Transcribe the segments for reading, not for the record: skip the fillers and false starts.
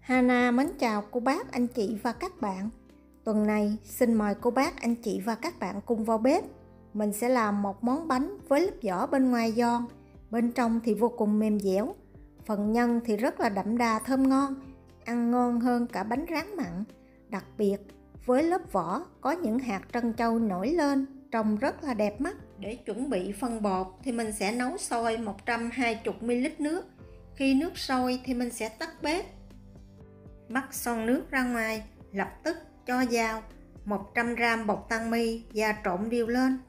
Hana mến chào cô bác, anh chị và các bạn. Tuần này xin mời cô bác, anh chị và các bạn cùng vào bếp. Mình sẽ làm một món bánh với lớp vỏ bên ngoài giòn, bên trong thì vô cùng mềm dẻo. Phần nhân thì rất là đậm đà thơm ngon, ăn ngon hơn cả bánh rán mặn. Đặc biệt với lớp vỏ có những hạt trân châu nổi lên, trông rất là đẹp mắt. Để chuẩn bị phần bột thì mình sẽ nấu sôi 120ml nước. Khi nước sôi thì mình sẽ tắt bếp. Bắt son nước ra ngoài, lập tức cho vào 100g bột tăng mi và trộn đều lên.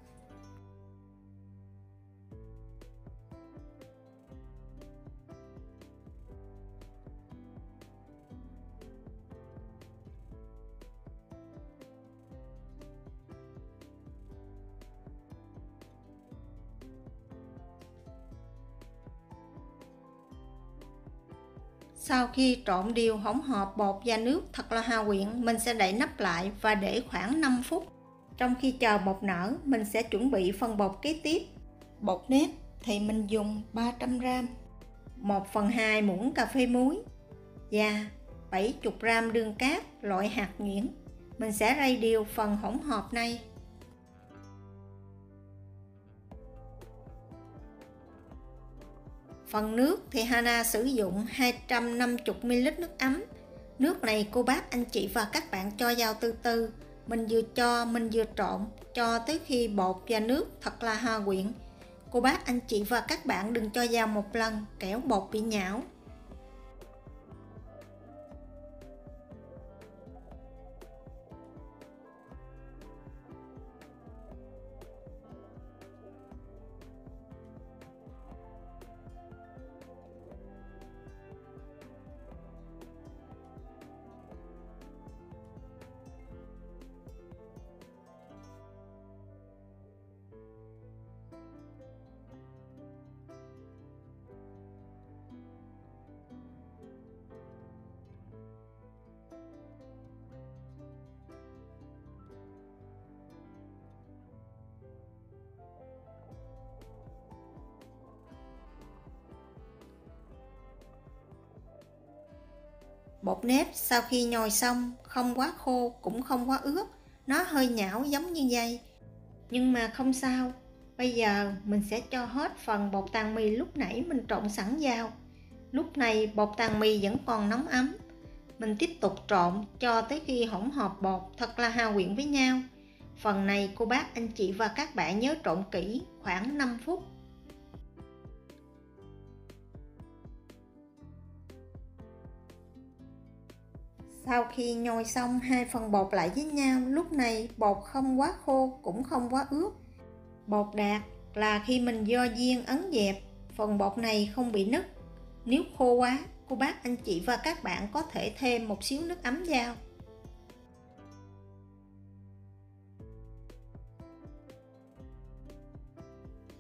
Sau khi trộn đều hỗn hợp bột và nước thật là hòa quyện, mình sẽ đậy nắp lại và để khoảng 5 phút. Trong khi chờ bột nở, mình sẽ chuẩn bị phần bột kế tiếp. Bột nếp thì mình dùng 300g, 1/2 muỗng cà phê muối và 70g đường cát loại hạt nhuyễn. Mình sẽ rây đều phần hỗn hợp này. Phần nước thì Hana sử dụng 250ml nước ấm. Nước này cô bác, anh chị và các bạn cho vào từ từ. Mình vừa cho, mình vừa trộn cho tới khi bột và nước thật là hòa quyện. Cô bác, anh chị và các bạn đừng cho vào một lần, kẻo bột bị nhão. Bột nếp sau khi nhồi xong, không quá khô cũng không quá ướt, nó hơi nhão giống như vậy. Nhưng mà không sao, bây giờ mình sẽ cho hết phần bột tàng mì lúc nãy mình trộn sẵn vào. Lúc này bột tàng mì vẫn còn nóng ấm. Mình tiếp tục trộn cho tới khi hỗn hợp bột thật là hòa quyện với nhau. Phần này cô bác, anh chị và các bạn nhớ trộn kỹ khoảng 5 phút. Sau khi nhồi xong hai phần bột lại với nhau, lúc này bột không quá khô cũng không quá ướt. Bột đạt là khi mình vo viên ấn dẹp, phần bột này không bị nứt. Nếu khô quá, cô bác, anh chị và các bạn có thể thêm một xíu nước ấm vào.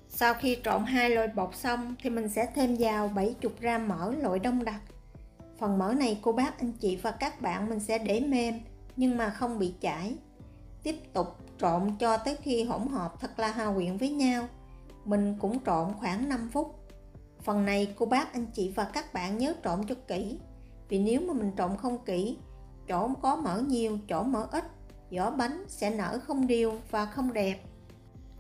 Sau khi trộn hai loại bột xong thì mình sẽ thêm vào 70g mỡ loại đông đặc. Phần mỡ này cô bác, anh chị và các bạn mình sẽ để mềm nhưng mà không bị chảy. Tiếp tục trộn cho tới khi hỗn hợp thật là hòa quyện với nhau. Mình cũng trộn khoảng 5 phút. Phần này cô bác, anh chị và các bạn nhớ trộn cho kỹ. Vì nếu mà mình trộn không kỹ, chỗ có mỡ nhiều, chỗ mỡ ít, vỏ bánh sẽ nở không đều và không đẹp.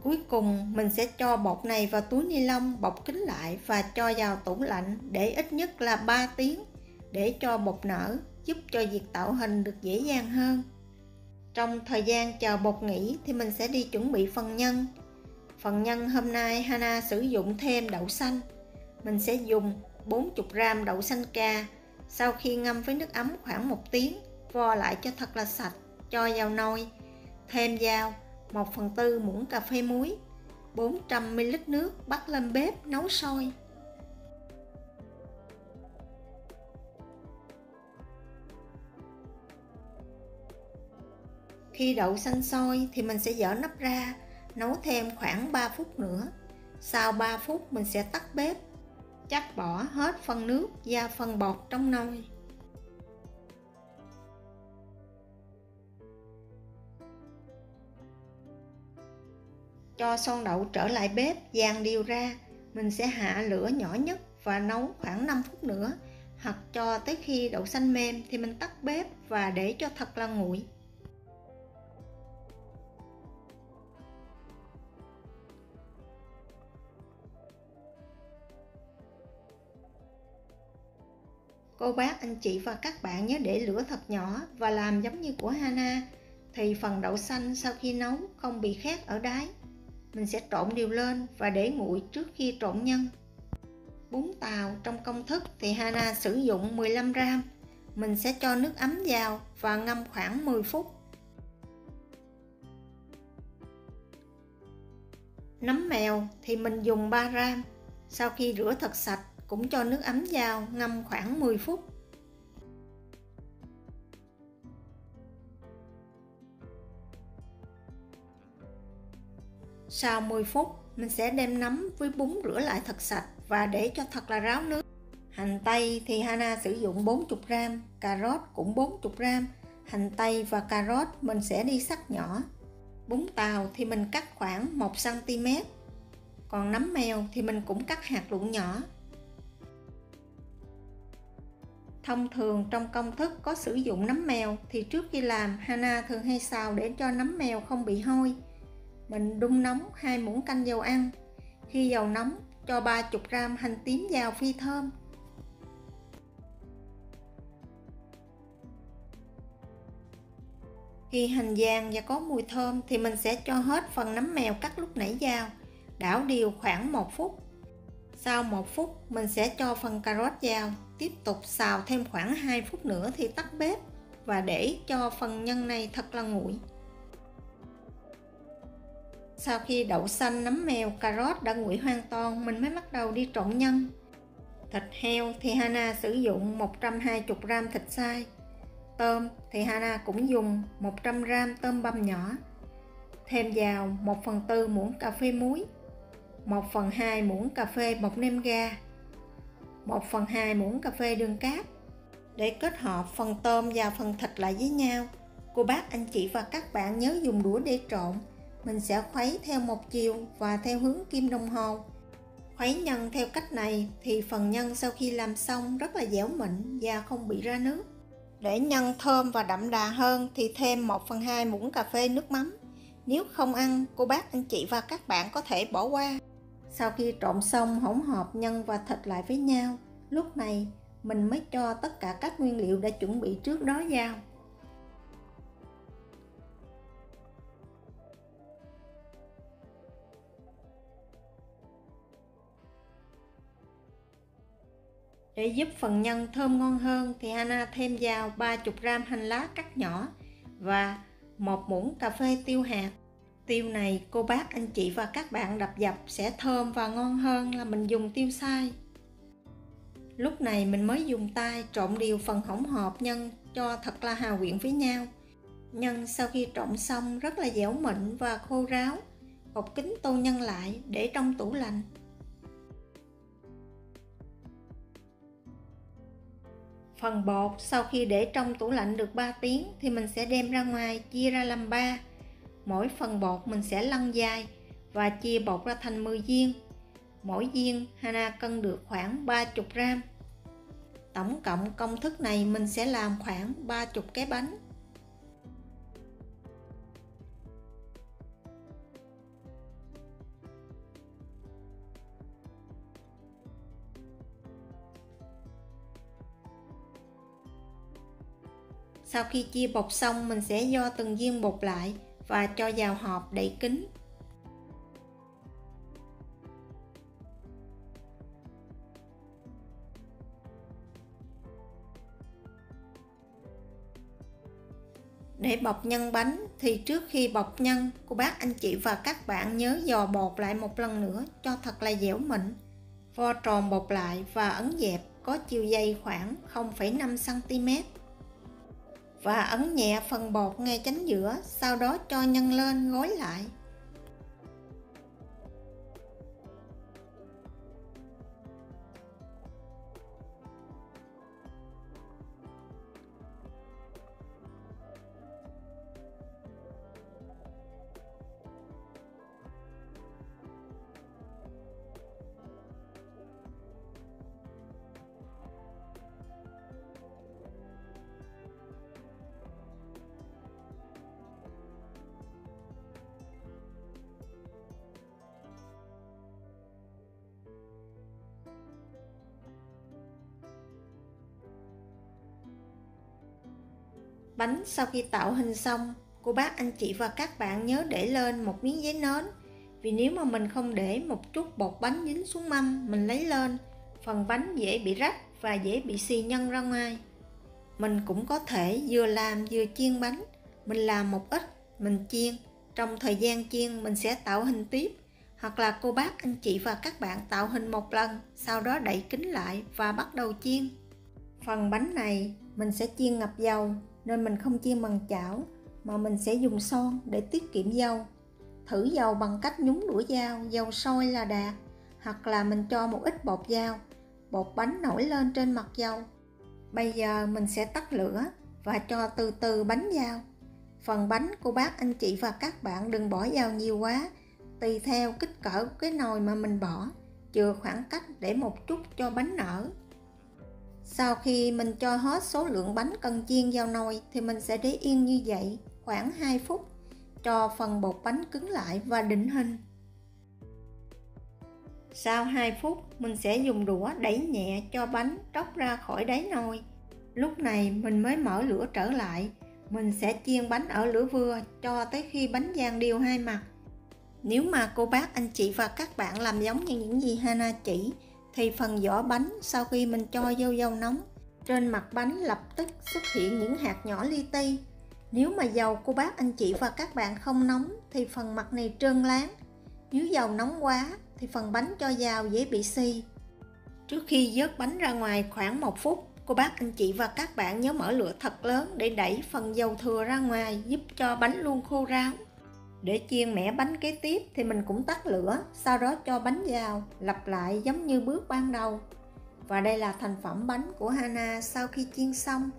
Cuối cùng mình sẽ cho bột này vào túi ni lông bọc kín lại và cho vào tủ lạnh để ít nhất là 3 tiếng để cho bột nở, giúp cho việc tạo hình được dễ dàng hơn. Trong thời gian chờ bột nghỉ thì mình sẽ đi chuẩn bị phần nhân. Phần nhân hôm nay Hana sử dụng thêm đậu xanh. Mình sẽ dùng 40g đậu xanh ca. Sau khi ngâm với nước ấm khoảng 1 tiếng, vo lại cho thật là sạch, cho vào nồi. Thêm vào 1/4 muỗng cà phê muối, 400ml nước bắt lên bếp nấu sôi. Khi đậu xanh sôi thì mình sẽ dỡ nắp ra, nấu thêm khoảng 3 phút nữa. Sau 3 phút mình sẽ tắt bếp, chắc bỏ hết phần nước và phần bột trong nồi. Cho son đậu trở lại bếp, dàn đều ra. Mình sẽ hạ lửa nhỏ nhất và nấu khoảng 5 phút nữa. hoặc cho tới khi đậu xanh mềm thì mình tắt bếp và để cho thật là nguội. Cô bác, anh chị và các bạn nhớ để lửa thật nhỏ và làm giống như của Hana, thì phần đậu xanh sau khi nấu không bị khét ở đáy. Mình sẽ trộn đều lên và để nguội trước khi trộn nhân. Bún tàu trong công thức thì Hana sử dụng 15g. Mình sẽ cho nước ấm vào và ngâm khoảng 10 phút. Nấm mèo thì mình dùng 3g. Sau khi rửa thật sạch cũng cho nước ấm vào ngâm khoảng 10 phút. Sau 10 phút, mình sẽ đem nấm với bún rửa lại thật sạch và để cho thật là ráo nước. Hành tây thì Hana sử dụng 40g, cà rốt cũng 40g. Hành tây và cà rốt mình sẽ đi cắt nhỏ. Bún tàu thì mình cắt khoảng 1cm. Còn nấm mèo thì mình cũng cắt hạt lựu nhỏ. Thông thường trong công thức có sử dụng nấm mèo thì trước khi làm Hana thường hay xào để cho nấm mèo không bị hôi. Mình đun nóng 2 muỗng canh dầu ăn. Khi dầu nóng, cho 30g hành tím vào phi thơm. Khi hành vàng và có mùi thơm thì mình sẽ cho hết phần nấm mèo cắt lúc nãy vào, đảo đều khoảng 1 phút. Sau 1 phút, mình sẽ cho phần cà rốt vào, tiếp tục xào thêm khoảng 2 phút nữa thì tắt bếp và để cho phần nhân này thật là nguội. Sau khi đậu xanh, nấm mèo, cà rốt đã nguội hoàn toàn, mình mới bắt đầu đi trộn nhân. Thịt heo thì Hana sử dụng 120g thịt xay. Tôm thì Hana cũng dùng 100g tôm băm nhỏ. Thêm vào 1/4 muỗng cà phê muối, 1/2 muỗng cà phê bột nêm ga, 1/2 muỗng cà phê đường cát. Để kết hợp phần tôm và phần thịt lại với nhau, cô bác, anh chị và các bạn nhớ dùng đũa để trộn. Mình sẽ khuấy theo một chiều và theo hướng kim đồng hồ. Khuấy nhân theo cách này thì phần nhân sau khi làm xong rất là dẻo mịn và không bị ra nước. Để nhân thơm và đậm đà hơn thì thêm 1/2 muỗng cà phê nước mắm. Nếu không ăn, cô bác, anh chị và các bạn có thể bỏ qua. Sau khi trộn xong hỗn hợp nhân và thịt lại với nhau, lúc này mình mới cho tất cả các nguyên liệu đã chuẩn bị trước đó vào. Để giúp phần nhân thơm ngon hơn thì Hana thêm vào 30g hành lá cắt nhỏ và 1 muỗng cà phê tiêu hạt. Tiêu này cô bác, anh chị và các bạn đập dập sẽ thơm và ngon hơn là mình dùng tiêu xay. Lúc này mình mới dùng tay trộn đều phần hỗn hợp nhân cho thật là hòa quyện với nhau. Nhân sau khi trộn xong rất là dẻo mịn và khô ráo. Bọc kín tô nhân lại để trong tủ lạnh. Phần bột sau khi để trong tủ lạnh được 3 tiếng thì mình sẽ đem ra ngoài chia ra làm 3. Mỗi phần bột mình sẽ lăn dài và chia bột ra thành 10 viên. Mỗi viên Hana cân được khoảng 30g. Tổng cộng công thức này mình sẽ làm khoảng 30 cái bánh. Sau khi chia bột xong, mình sẽ gio từng viên bột lại và cho vào hộp đậy kín. Để bọc nhân bánh thì trước khi bọc nhân, cô bác, anh chị và các bạn nhớ gio bột lại một lần nữa cho thật là dẻo mịn. Vo tròn bột lại và ấn dẹp có chiều dày khoảng 0,5cm. Và ấn nhẹ phần bột ngay chánh giữa, sau đó cho nhân lên gói lại. Bánh sau khi tạo hình xong, cô bác anh chị và các bạn nhớ để lên một miếng giấy nến. Vì nếu mà mình không để một chút bột bánh dính xuống mâm mình lấy lên, phần bánh dễ bị rách và dễ bị xì nhân ra ngoài. Mình cũng có thể vừa làm vừa chiên bánh. Mình làm một ít, mình chiên. Trong thời gian chiên mình sẽ tạo hình tiếp. Hoặc là cô bác anh chị và các bạn tạo hình một lần, sau đó đậy kính lại và bắt đầu chiên. Phần bánh này mình sẽ chiên ngập dầu, nên mình không chiên bằng chảo, mà mình sẽ dùng son để tiết kiệm dầu. Thử dầu bằng cách nhúng đũa dao, dầu sôi là đạt. Hoặc là mình cho một ít bột dao, bột bánh nổi lên trên mặt dầu. Bây giờ mình sẽ tắt lửa và cho từ từ bánh vào. Phần bánh cô bác anh chị và các bạn đừng bỏ vào nhiều quá, tùy theo kích cỡ của cái nồi mà mình bỏ, chừa khoảng cách để một chút cho bánh nở. Sau khi mình cho hết số lượng bánh cần chiên vào nồi thì mình sẽ để yên như vậy khoảng 2 phút, cho phần bột bánh cứng lại và định hình. Sau 2 phút, mình sẽ dùng đũa đẩy nhẹ cho bánh tróc ra khỏi đáy nồi. Lúc này mình mới mở lửa trở lại. Mình sẽ chiên bánh ở lửa vừa cho tới khi bánh vàng đều hai mặt. Nếu mà cô bác anh chị và các bạn làm giống như những gì Hana chỉ, thì phần vỏ bánh sau khi mình cho vô dầu nóng, trên mặt bánh lập tức xuất hiện những hạt nhỏ li ti. Nếu mà dầu cô bác anh chị và các bạn không nóng thì phần mặt này trơn láng. Nếu dầu nóng quá thì phần bánh cho vào dễ bị xì. Trước khi vớt bánh ra ngoài khoảng 1 phút, cô bác anh chị và các bạn nhớ mở lửa thật lớn để đẩy phần dầu thừa ra ngoài, giúp cho bánh luôn khô ráo. Để chiên mẻ bánh kế tiếp thì mình cũng tắt lửa, sau đó cho bánh vào, lặp lại giống như bước ban đầu. Và đây là thành phẩm bánh của Hana sau khi chiên xong.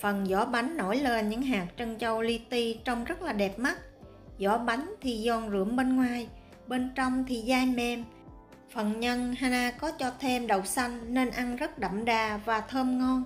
Phần vỏ bánh nổi lên những hạt trân châu li ti trông rất là đẹp mắt. Vỏ bánh thì giòn rụm bên ngoài, bên trong thì dai mềm. Phần nhân Hana có cho thêm đậu xanh nên ăn rất đậm đà và thơm ngon.